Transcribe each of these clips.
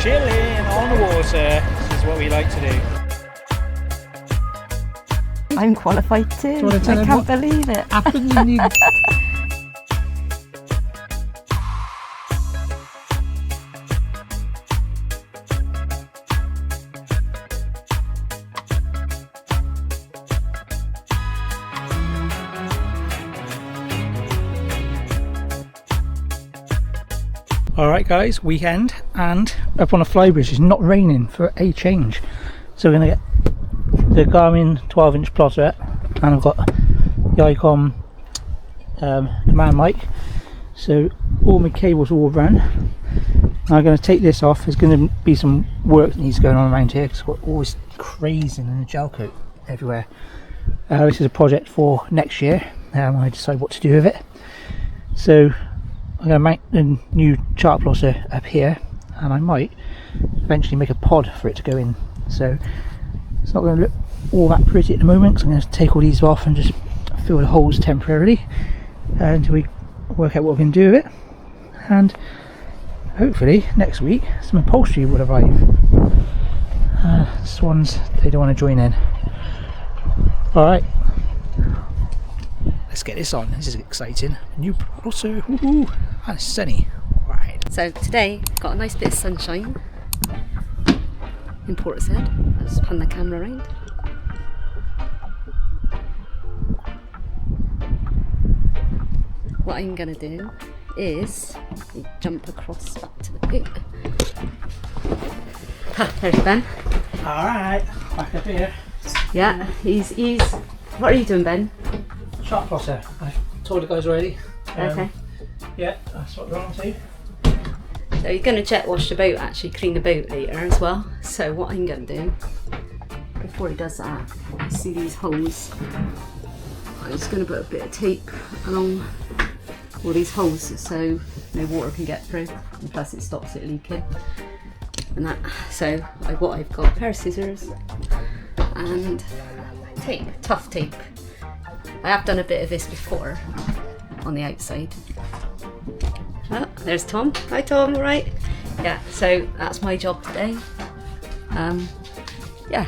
chilling on the water. This is what we like to do. I'm qualified too. I can't believe it. Happened in the... Alright guys, weekend, and up on a Flybridge. It's not raining for a change. So we're going to get the Garmin 12-inch plotter, and I've got the Icom command mic. So all my cables are all run. I'm going to take this off. There's going to be some work that needs going on around here because it's got all this crazing and a gel coat everywhere. This is a project for next year when I decide what to do with it. So I'm going to mount the new chart plotter up here, and I might eventually make a pod for it to go in. So it's not going to look all that pretty at the moment, because I'm going to take all these off and just fill the holes temporarily until we work out what we can do with it. And hopefully next week some upholstery will arrive. Swans, they don't want to join in. Alright, let's get this on. This is exciting. New plotter, woohoo! And it's sunny. Right. So today, got a nice bit of sunshine in Portishead. I'll just pan the camera around. What I'm going to do is jump across back to the boat. Ha, there's Ben. Alright, back up here. Yeah, he's. What are you doing, Ben? Chart plotter. I've told the guys already. Okay. Yeah, that's what we're on to. So he's going to jet wash the boat, actually clean the boat later as well. So what I'm going to do, before he does that, you see these holes. I'm just going to put a bit of tape along all these holes so no water can get through, and plus it stops it leaking. And that. So what I've got, a pair of scissors and tape, tough tape. I have done a bit of this before on the outside. Oh, there's Tom. Hi Tom, all right? Yeah, so that's my job today. Yeah,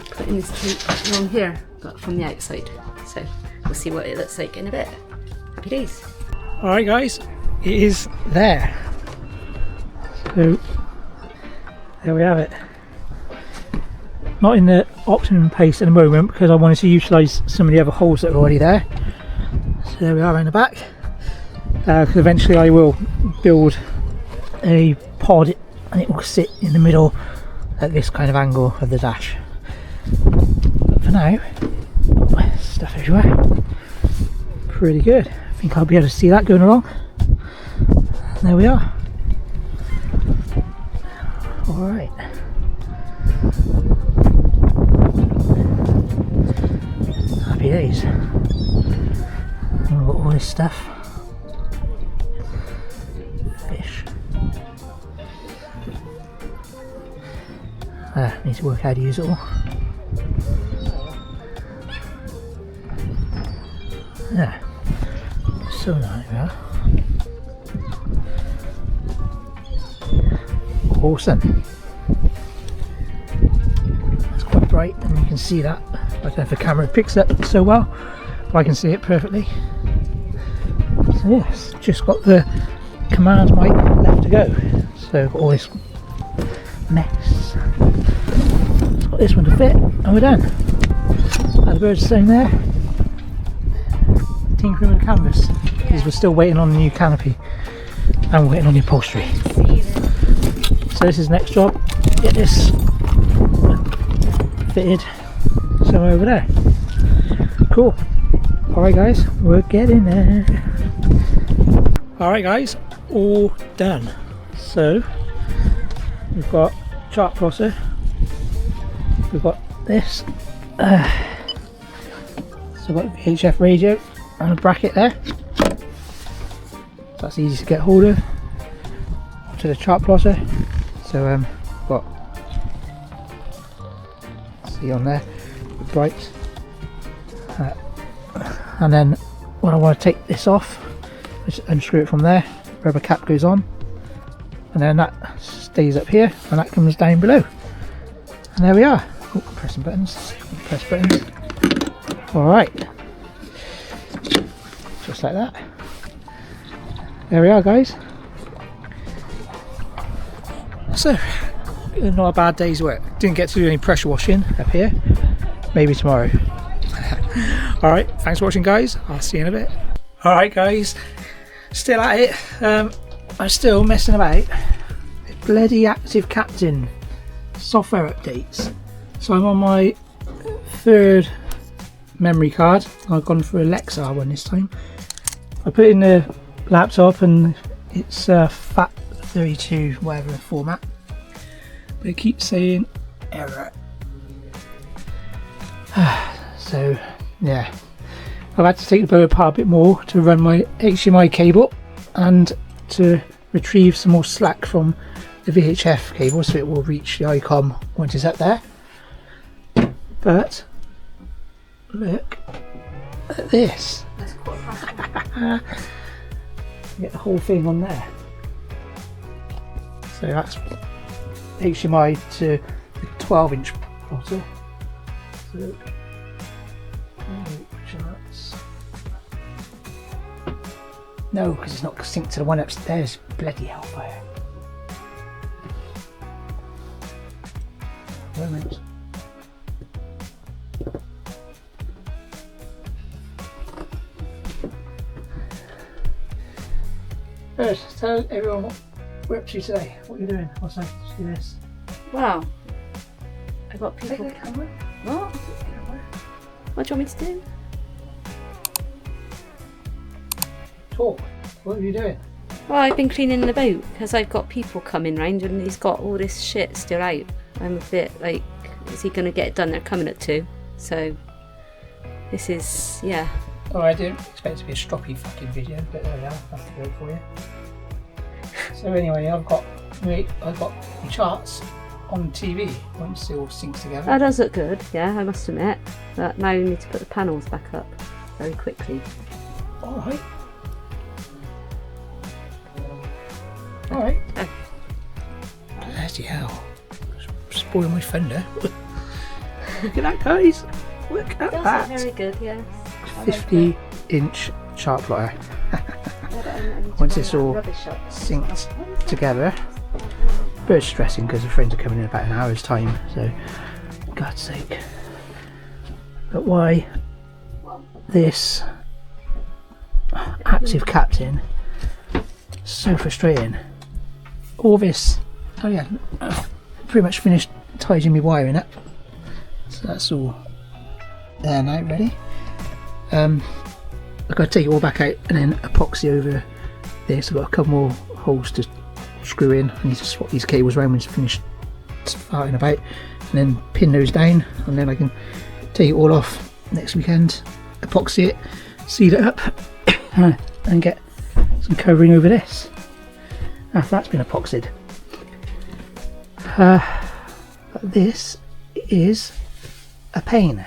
putting this tape along here, but from the outside. So we'll see what it looks like in a bit. Happy days. Alright guys, it is there. So there we have it. Not in the optimum pace at the moment because I wanted to utilise some of the other holes that are already there. So there we are around the back. Because eventually I will build a pod and it will sit in the middle at this kind of angle of the dash. But for now, stuff everywhere. Pretty good. I think I'll be able to see that going along. There we are. Alright. Happy days. I've got all this stuff. Fish. Need to work out how to use it all. Yeah. So nice, yeah. Awesome. It's quite bright and you can see that. I don't know if the camera picks up so well, but I can see it perfectly. So yes, just got the command mic left to go. So got all this mess. Just got this one to fit and we're done. The birds staying there. Tinkering with the canvas because we're still waiting on the new canopy and we're waiting on the upholstery. So this is the next job, get this fitted somewhere over there. Cool. Alright guys, we're getting there. Alright guys, all done. So we've got chart plotter, we've got this, so I've got the VHF radio and a bracket there. That's easy to get hold of. To the chart plotter. So got, see on there, the bright. And then when I want to take this off, just unscrew it from there, rubber cap goes on, and then that stays up here and that comes down below. And there we are. Oh, pressing buttons. Press buttons. Alright. Just like that. There we are, guys. So, not a bad day's work. Didn't get to do any pressure washing up here. Maybe tomorrow. Alright, thanks for watching, guys. I'll see you in a bit. Alright, guys. Still at it. I'm still messing about. Bloody ActiveCaptain software updates. So I'm on my third memory card. I've gone for a Lexar one this time. I put it in the laptop and it's FAT32 whatever format. But it keeps saying error. So yeah, I've had to take the boat apart a bit more to run my HDMI cable and to retrieve some more slack from the VHF cable so it will reach the Icom once it's up there. But look at this. That's quite fast. Get the whole thing on there. So that's HDMI to the 12-inch plotter. So charts. No, because it's not synced to the one upstairs. Bloody hellfire. Moment. First, tell everyone what we're up to today. What you're doing. What's like to do this? Wow. I got people. Take the camera. What? What do you want me to do? Talk. What are you doing? Well, I've been cleaning the boat because I've got people coming round and he's got all this shit still out. I'm a bit like, is he going to get it done? They're coming at 2. So, this is, yeah. Oh, I didn't expect it to be a stroppy fucking video, but there we are. That's the word for you. So anyway, I've got the charts on TV once it all syncs together. That does look good, yeah, I must admit. But now we need to put the panels back up very quickly. Alright. Alright. Oh. Bloody hell. Spoil my fender. Look at that, guys. Look at That's that. very good, yes. 50-inch chart plotter. Once it's all synced together. Bit stressing because the friends are coming in about an hour's time, so God's sake. But why this ActiveCaptain? So frustrating. All this, oh yeah, I've pretty much finished tidying my wiring up, so that's all there now, ready. I've got to take it all back out and then epoxy over this. I've got a couple more holes to screw in. I need to swap these cables around when it's finished farting about, and then pin those down, and then I can take it all off next weekend, epoxy it, seal it up and get some covering over this after that's been epoxied. This is a pain.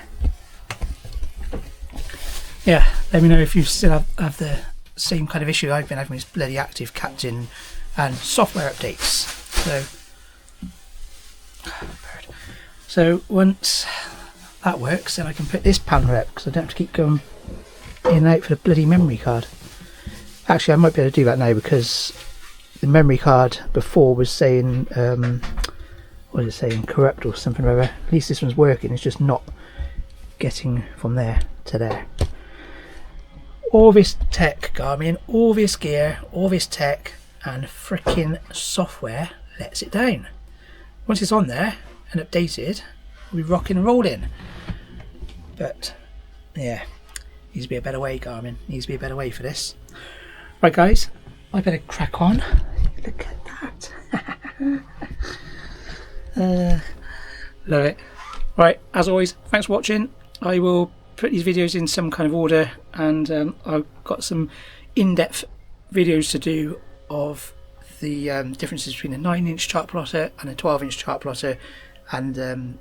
Yeah, let me know if you still have the same kind of issue I've been having with this bloody ActiveCaptain and software updates. So once that works, then I can put this panel up because I don't have to keep going in and out for the bloody memory card. Actually, I might be able to do that now because the memory card before was saying, what is it saying, corrupt or something or other. At least this one's working, it's just not getting from there to there. All this tech, Garmin, all this gear, all this tech and freaking software lets it down. Once it's on there and updated, we'll be rocking and rolling. But yeah, needs to be a better way, Garmin. Needs to be a better way for this. Right guys, I better crack on. Look at that. Love it. Right, as always, thanks for watching. I will put these videos in some kind of order, and I've got some in-depth videos to do of the differences between a 9-inch chart plotter and a 12-inch chart plotter, and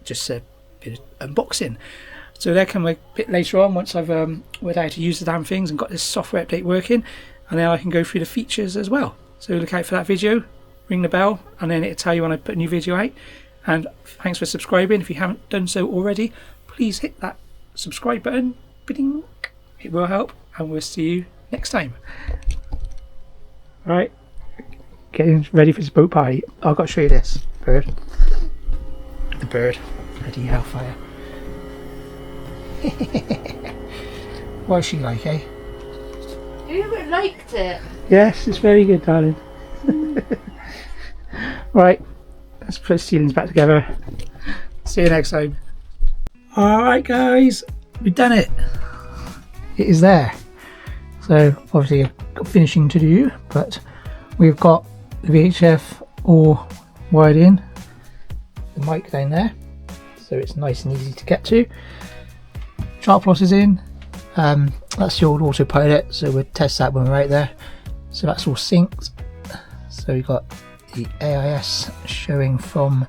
just a bit of unboxing. So they'll come a bit later on once I've worked out how to use the damn things and got this software update working, and then I can go through the features as well. So look out for that video ring the bell, and then it'll tell you when I put a new video out. And thanks for subscribing. If you haven't done so already, please hit that subscribe button. Bidding. It will help, and we'll see you next time. Right, getting ready for this boat party. I've got to show you this bird. The bird. Bloody hellfire. What's she like, eh? You liked it. Yes, it's very good, darling. Right, let's put the ceilings back together. See you next time. Alright guys, we've done it. It is there. So obviously I've got finishing to do, but we've got the VHF all wired in, the mic down there, so it's nice and easy to get to. Chart plotter's in. That's the old autopilot, so we'll test that when we're out there. So that's all synced. So we've got the AIS showing from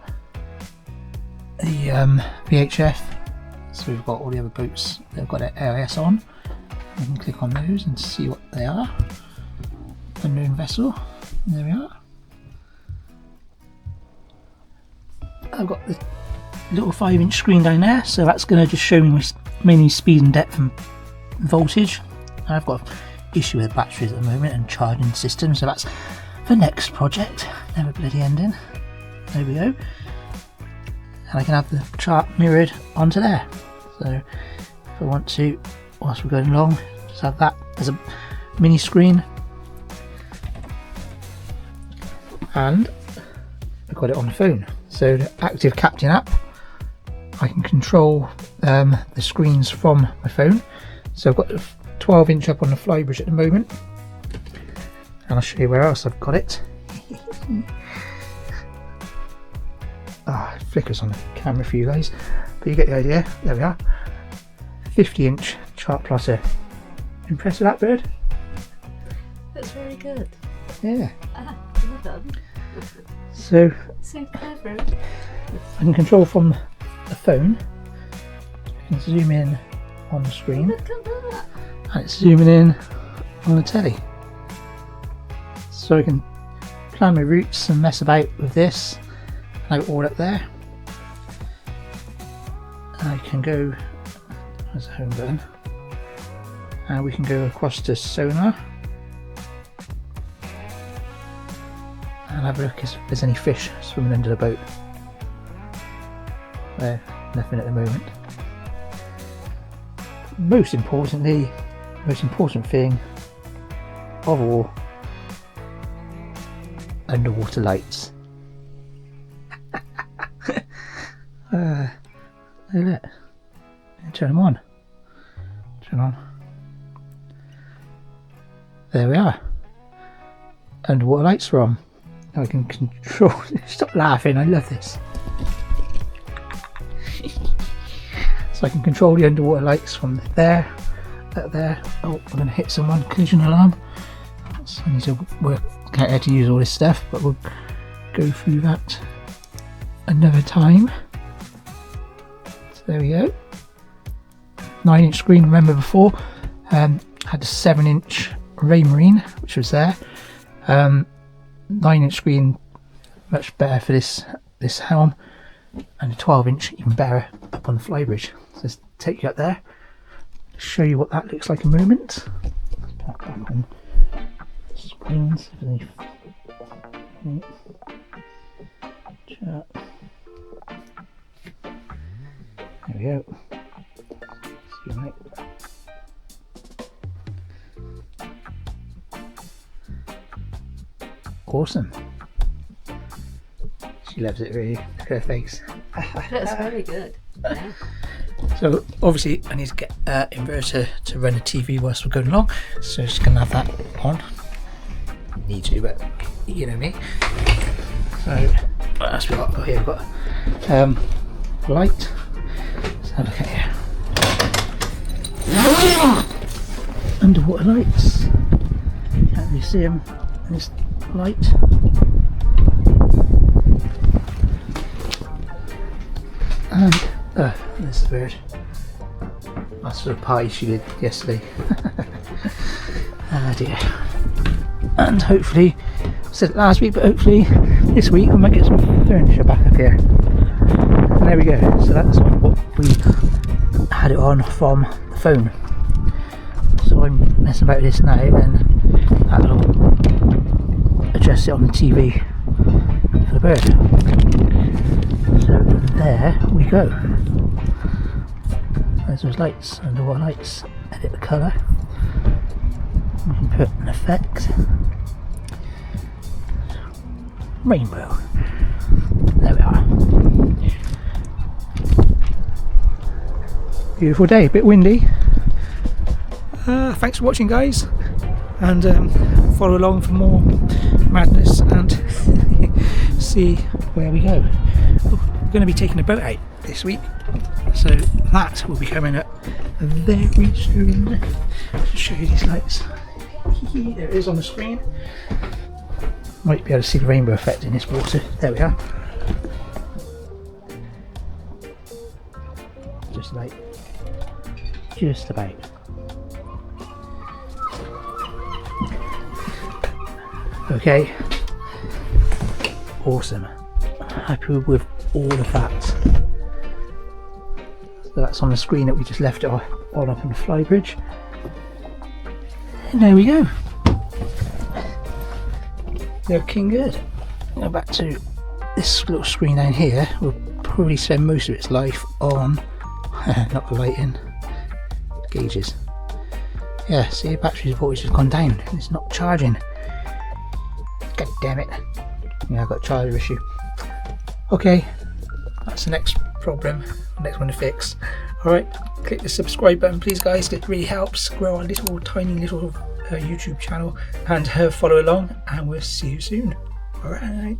the VHF. So we've got all the other boats that have got their AIS on. We can click on those and see what they are. Unknown vessel. There we are. I've got the little 5-inch screen down there, so that's going to just show me mainly speed and depth and voltage. I've got an issue with batteries at the moment and charging system, so that's the next project. Never bloody ending. There we go. And I can have the chart mirrored onto there. So if I want to, whilst we're going along, just have that as a mini screen. And I've got it on the phone. So the ActiveCaptain app, I can control the screens from my phone. So I've got the 12-inch up on the Flybridge at the moment, and I'll show you where else I've got it. It flickers on the camera for you guys, but you get the idea. There we are. 50-inch chart plotter. Impressed with that bird? That's very good. Yeah. Well done. So clever. I can control from the phone. I can zoom in on the screen. Look at that. And it's zooming in on the telly. So I can plan my routes and mess about with this. Now all up there. I can go, there's a home button, and we can go across to sonar and have a look if there's any fish swimming under the boat. There, nothing at the moment. Most importantly, most important thing of all, underwater lights. Look, turn them on. Turn on. There we are. Underwater lights are on. Now I can control. Stop laughing, I love this. So I can control the underwater lights from there, that there. Oh, I'm going to hit someone. Collision alarm. So I need to work out how to use all this stuff, but we'll go through that another time. So there we go. 9-inch screen. Remember before, had a 7-inch Raymarine, which was there. 9-inch screen, much better for this helm, and a 12-inch even better up on the Flybridge. So let's take you up there, show you what that looks like in a moment. Back on screens. There we go. See you, mate. Awesome. She loves it really. Look at her face. That's very good. Yeah. So obviously I need to get inverter to run the TV whilst we're going along. So just gonna have that on. Need to, but you know me. So what else we got? Oh, here we've got light. Let's have a look at here. Underwater lights. Can't really see them in this light. And there's the bird. That's for the pie she did yesterday. Ah dear. And hopefully said it last week, but hopefully this week we might get some furniture back up here. And there we go. So that's what we had it on from the phone. So I'm messing about with this now, and that'll adjust it on the TV for the bird. So there we go. There's those lights, underwater lights. Edit the colour. We can put an effect. Rainbow. There we are. Beautiful day, a bit windy. Thanks for watching, guys, and follow along for more madness and see where we go. We're going to be taking a boat out this week, so that will be coming up very soon. I'll show you these lights. There it is on the screen. Might be able to see the rainbow effect in this water. There we are. Just about. Okay. Awesome. Happy with all of that. So that's on the screen that we just left it on up on the Flybridge. And there we go. Looking good. Go back to this little screen down here. We'll probably spend most of its life on not the lighting, gauges. Yeah, see, the battery's voltage has gone down. It's not charging. God damn it. Yeah, I've got a charger issue. Okay, that's the next problem, next one to fix. Alright, click the subscribe button please, guys. It really helps grow our little tiny little YouTube channel, and follow along, and we'll see you soon. Alright.